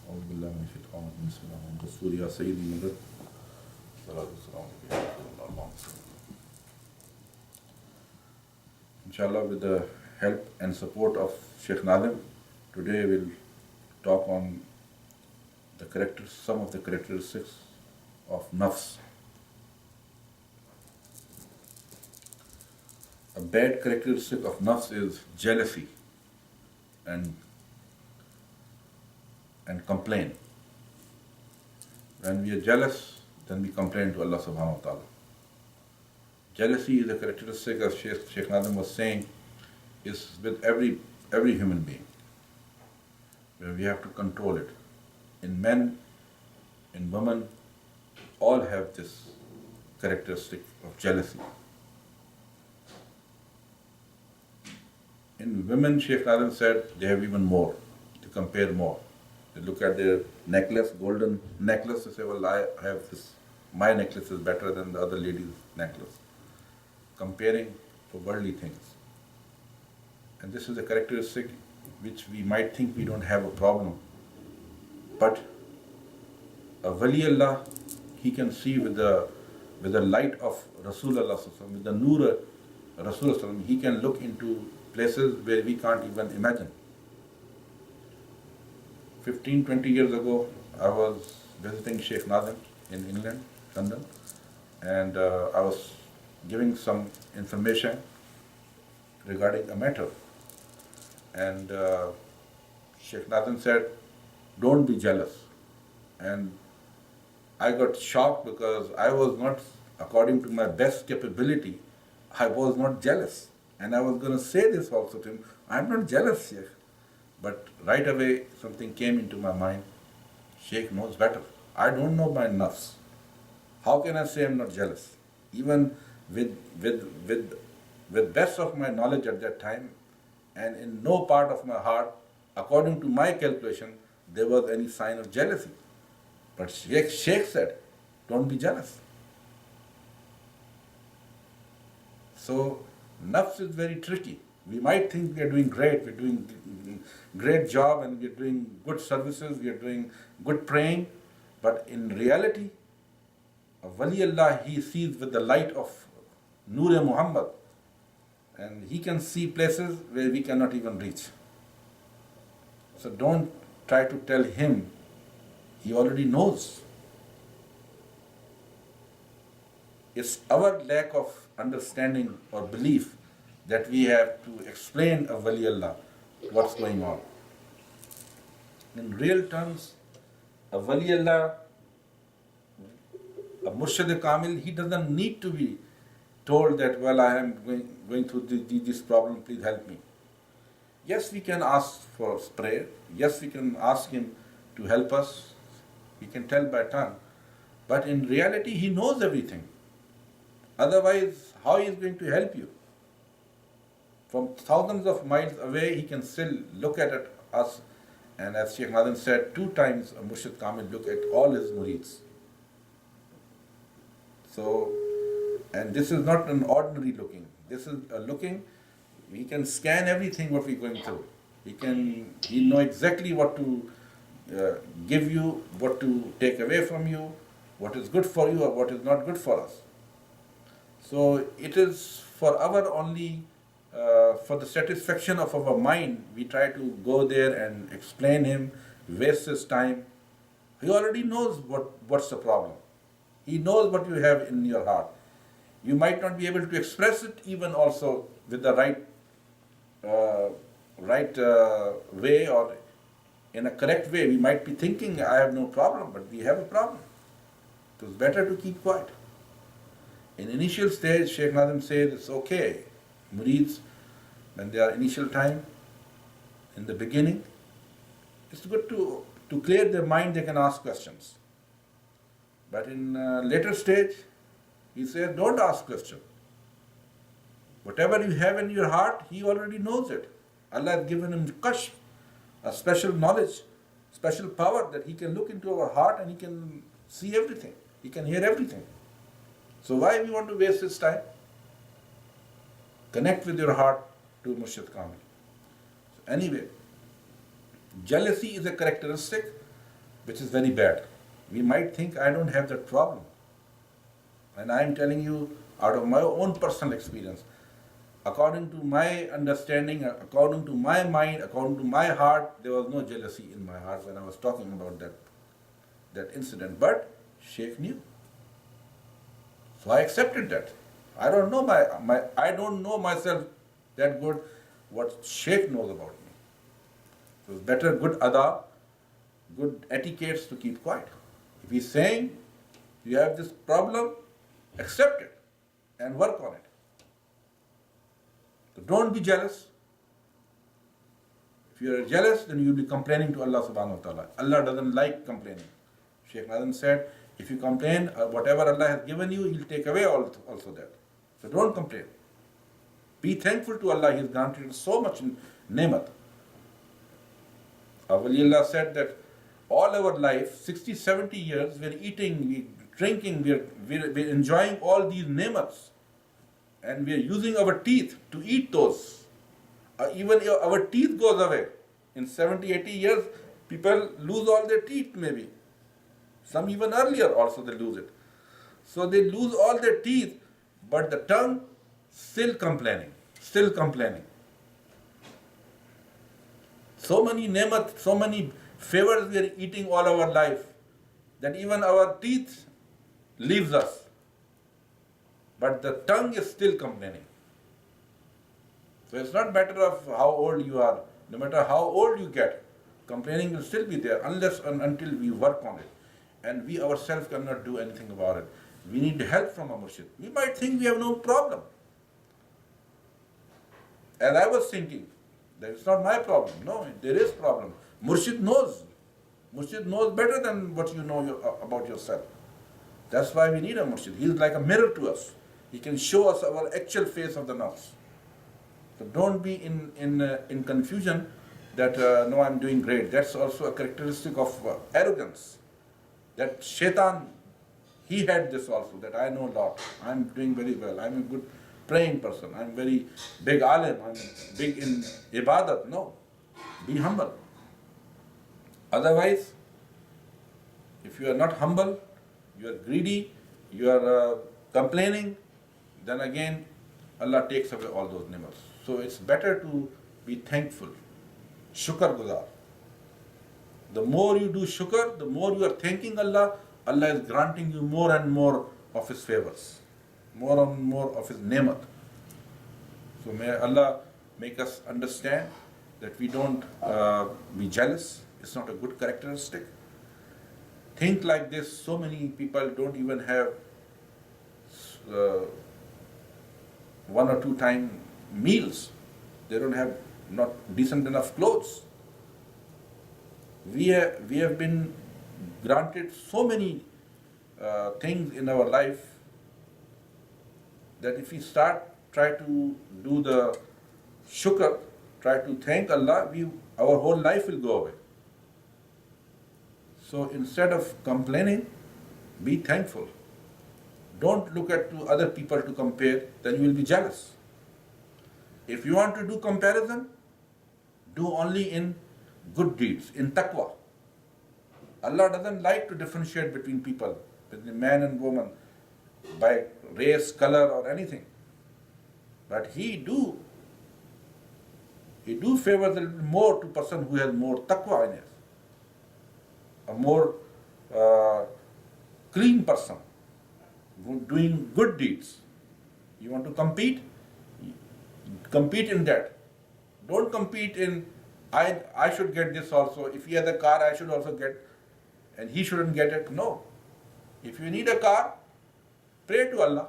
أعوذ بالله من الشيطان الرجيم بسم الله الرحمن الرحيم رسول يا سيدي مدد الصلاة والسلام عليك. Inshallah, with the help and support of Sheikh Nadim, today we'll talk on the characters, some of the characteristics of nafs. A bad characteristic of nafs is jealousy and complain. When we are jealous, then we complain to Allah subhanahu wa ta'ala. Jealousy is a characteristic, as Sheikh Nadim was saying, is with every human being, where we have to control it. In men, in women, all have this characteristic of jealousy. In women, Sheikh Nadim said they have even more, they compare more. They look at their necklace, golden necklace, they say, well, I have this, my necklace is better than the other lady's necklace. Comparing for worldly things. And this is a characteristic which we might think we don't have a problem. But a wali Allah, he can see with the light of Rasulullah, with the nur Rasulullah, he can look into places where we can't even imagine. 15, 20 years ago, I was visiting Sheikh Nadim in England, London, and I was giving some information regarding a matter. And Sheikh Nadim said, don't be jealous. And I got shocked because I was not, according to my best capability, I was not jealous. And I was going to say this also to him, I'm not jealous, Sheikh. But right away, something came into my mind. Sheikh knows better. I don't know my nafs. How can I say I'm not jealous? Even with best of my knowledge at that time, and in no part of my heart, according to my calculation, there was any sign of jealousy. But Sheikh said, don't be jealous. So, nafs is very tricky. We might think we are doing great, we're doing great job and we're doing good services, we are doing good praying, but in reality, a wali Allah, he sees with the light of Nur Muhammad, and he can see places where we cannot even reach. So don't try to tell him, he already knows. It's our lack of understanding or belief that we have to explain a wali Allah what's going on. In real terms, a wali Allah, a Murshid Kamil, he doesn't need to be told that, well, I am going through this problem, please help me. Yes, we can ask for prayer. Yes, we can ask him to help us. We can tell by tongue. But in reality, he knows everything. Otherwise, how he is going to help you? From thousands of miles away, he can still look at us. And as Sheikh Nadim said, 2 times a Murshid Kamil look at all his murids. So, and this is not an ordinary looking. This is a looking, we can scan everything what we're going through. He know exactly what to give you, what to take away from you, what is good for you or what is not good for us. So it is for our only, for the satisfaction of our mind, we try to go there and explain him, waste his time. He already knows what's the problem. He knows what you have in your heart. You might not be able to express it even also with the right way or in a correct way. We might be thinking, I have no problem, but we have a problem. So it's better to keep quiet. In initial stage, Sheikh Nadim says it's okay. Murids, when they are initial time, in the beginning, it's good to clear their mind, they can ask questions. But in later stage, he says, don't ask questions. Whatever you have in your heart, he already knows it. Allah has given him kashf, a special knowledge, special power that he can look into our heart and he can see everything. He can hear everything. So why we want to waste his time? Connect with your heart to Murshid Kamil. So anyway, jealousy is a characteristic which is very bad. We might think I don't have that problem. And I am telling you out of my own personal experience, according to my understanding, according to my mind, according to my heart, there was no jealousy in my heart when I was talking about that incident. But Sheikh knew. So I accepted that. I don't know I don't know myself that good what Sheikh knows about me. So it's better good adab, good etiquettes to keep quiet. If he's saying you have this problem, accept it and work on it. So don't be jealous. If you are jealous, then you'll be complaining to Allah subhanahu wa ta'ala. Allah doesn't like complaining. Shaykh Nazim said, if you complain, whatever Allah has given you, He'll take away also that. So don't complain. Be thankful to Allah. He has granted so much ni'mat. Awliullah said that all our life, 60, 70 years, we're eating, we're drinking, we're enjoying all these ni'mats. And we're using our teeth to eat those. Even our teeth goes away. In 70, 80 years, people lose all their teeth maybe. Some even earlier also they lose it. So they lose all their teeth, but the tongue still complaining, still complaining. So many nemat, so many favors we are eating all our life that even our teeth leaves us. But the tongue is still complaining. So it's not matter of how old you are, no matter how old you get, complaining will still be there unless and until we work on it. And we ourselves cannot do anything about it. We need help from a murshid. We might think we have no problem. And I was thinking, that it's not my problem. No, there is problem. Murshid knows. Murshid knows better than what you know about yourself. That's why we need a murshid. He is like a mirror to us. He can show us our actual face of the nafs. So don't be in confusion that, no, I'm doing great. That's also a characteristic of arrogance. That shaitan, he had this also, that I know a lot. I'm doing very well. I'm a good praying person. I'm very big alim. I'm big in ibadat. No. Be humble. Otherwise, if you are not humble, you are greedy, you are complaining, then again Allah takes away all those ni'mas. So it's better to be thankful. Shukr guzar. The more you do shukr, the more you are thanking Allah, Allah is granting you more and more of His favors, more and more of His ni'mat. So may Allah make us understand that we don't be jealous. It's not a good characteristic. Think like this, so many people don't even have one or two time meals. They don't have not decent enough clothes. We have been granted so many things in our life that if we try to do the shukr, try to thank Allah, our whole life will go away. So instead of complaining, be thankful. Don't look at to other people to compare, then you will be jealous. If you want to do comparison, do only in good deeds, in taqwa. Allah doesn't like to differentiate between people, between man and woman, by race, color or anything. But He do favor a little more to person who has more taqwa in it. A more clean person, doing good deeds. You want to compete? Compete in that. Don't compete in, I should get this also. If he has a car, I should also get, and he shouldn't get it. No. If you need a car, pray to Allah.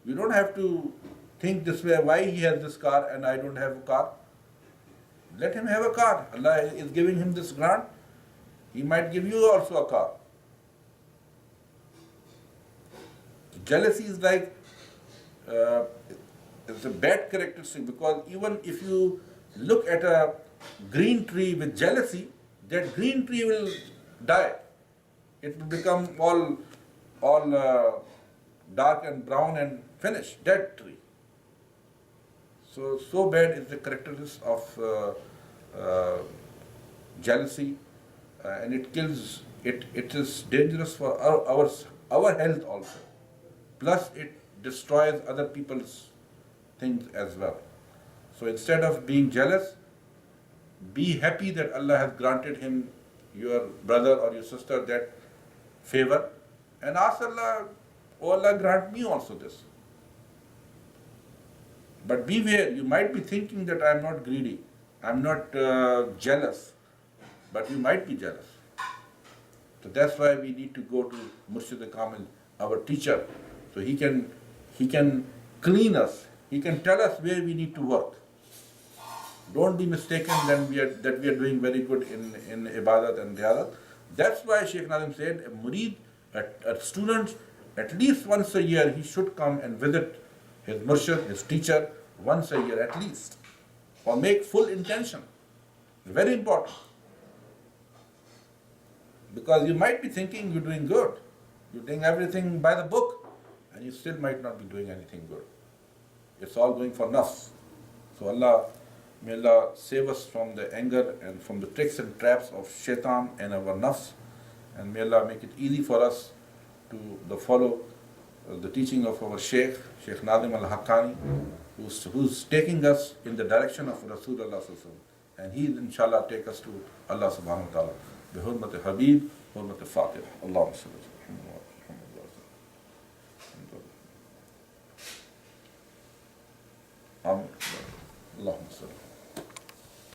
You don't have to think this way, why he has this car and I don't have a car. Let him have a car. Allah is giving him this grant. He might give you also a car. Jealousy is like, it's a bad characteristic, because even if you look at a green tree with jealousy, that green tree will die. It will become all dark and brown and finished, dead tree. So bad is the characteristic of jealousy. and it kills, it is dangerous for our health also. Plus, it destroys other people's things as well. So instead of being jealous, be happy that Allah has granted him, your brother or your sister, that favor, and ask Allah, oh Allah, grant me also this. But beware, you might be thinking that I am not greedy, I am not jealous, but you might be jealous. So that's why we need to go to Murshid Kamil, our teacher, so he can clean us, he can tell us where we need to work. Don't be mistaken that we are doing very good in ibadat and riyadat. That's why Shaykh Nazim said a murid, a student, at least once a year he should come and visit his murshid, his teacher, once a year at least, or make full intention. Very important. Because you might be thinking you're doing good, you're doing everything by the book, and you still might not be doing anything good. It's all going for nafs. So may Allah save us from the anger and from the tricks and traps of shaitan and our nafs, and may Allah make it easy for us to follow the teaching of our Shaykh Nazim al-Haqqani, who's taking us in the direction of Rasulullah sallallahu alaihi wasallam, and he inshallah take us to Allah subhanahu wa ta'ala. بحرمة حبيب حرمة فاتحة اللهم صل على محمد آمين اللهم صل